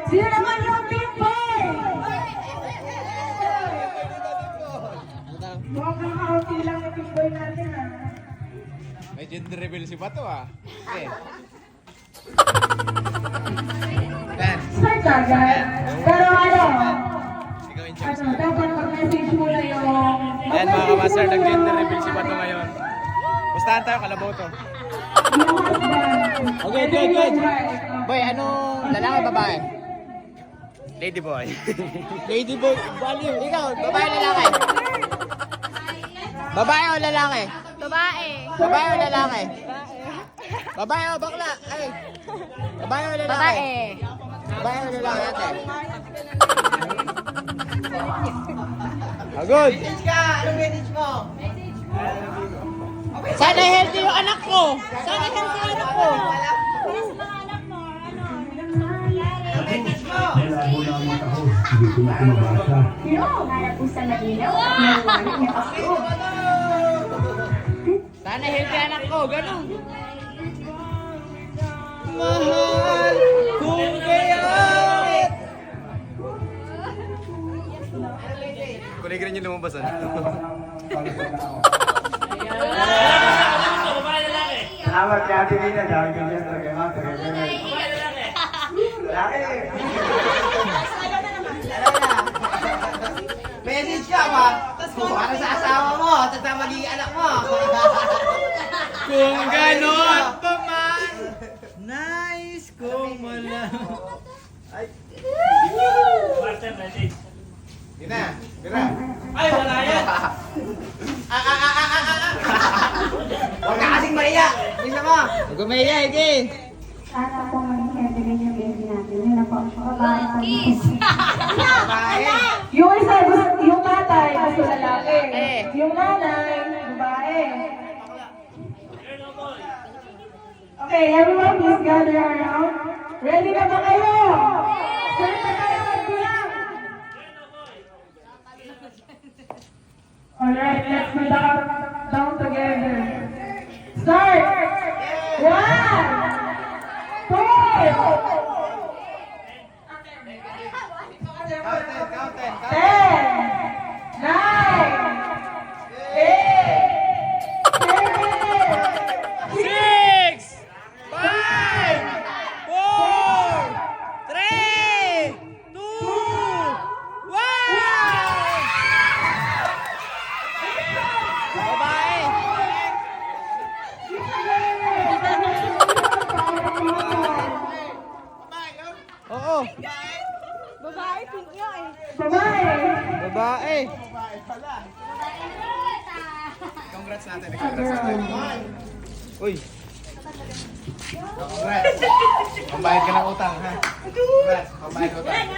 Sino naman yung Pimple? Mukhang kakaunti lang yung Pimple natin ah. May gender reveal si Bato ah. Okay. Start agad. Pero ano? Ikaw in Ano, dapat mag-message mo na yung... Yan mga kamaster, nag-gender reveal si Bato ngayon. Pustahan tayo, kalabaw to. Yung husband. Okay, good, good. Boy, anong lalaki babae? Lady boy. Lady boy, value. Ikaw, babae o lalaki? Babae o lalaki? Babae. Babae o lalaki? Babae o bakla? Ay. Babae o lalaki? Babae. Babae o lalaki ate? Agod. Anong message mo? Sana healthy yung anak ko. Sana healthy yung anak ko. Malabo na ang mata ko, hindi ko na kumabasa. Para po sa malinaw at maliwanag na pasto. Sana healthy anak ko. Ganun. Mahal kung kaya't. Kuligiran yung lumabas ano. Salamat kay Ate Nina, dahil ka dyan talaga mga talaga. Laki! Message ka ba? Para sa asawa mo, tapos na magiging anak mo. Kung ganon pa man, nice kung malang. Ina, tira. Ay, wala yan. Huwag ka kasing maiya. Bisa mo. Gumaya, Ige. Sana po maging heavy rin yung baby natin. Yun na po. Kiss. Babae. Yung isa, yung tatay, gusto lalaki. Yung nanay, babae. Okay, everyone please gather around. Ready na ba kayo? Ready na kayo magbilang? Alright, let's do the countdown together. Start! 1, 2, 10, 9, 8, 7, 6, 5, 4, 3, 2, 1. Babae. Oo. Babae, pink nga eh. Babae! Babae. Congrats natin. Congrats natin. Uy. Congrats. Pambayad ka ng utang ha. Congrats. Pambayad ng utang.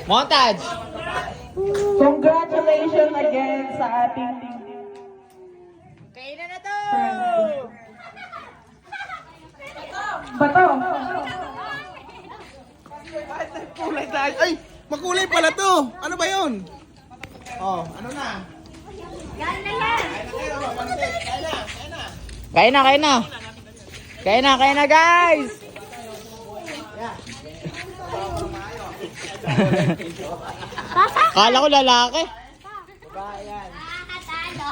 Montage. Congratulations again sa ating Kainan na to. Bato. Kulay tayo. Ay, makulay pala to. Ano ba yun? Oh, ano na? Yan na yan. Kain na, kain na. Kain na, kain na, guys. Kala ko lalaki. Nakakatalo.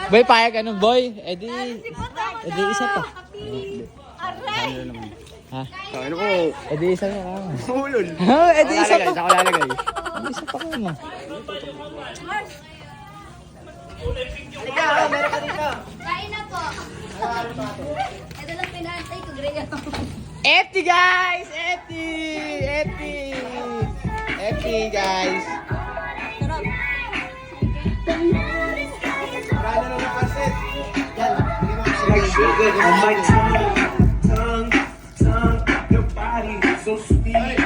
Boy, payag ano, boy? Edi isa pa. Aray. Ha? Ano ko? Edi isa pa ka. Ulol. Ha? Edi isa pa. Ako lalagay. Edi isa pa ka mo. Halika, meron ka dito. Kain na po. Ito lang pinantay ko, Greg. Eti, guys! Eti! Eti! Eti, guys! Marami na ng pansit. Yan. Sugar on my tongue, tongue, tongue, your body so sweet.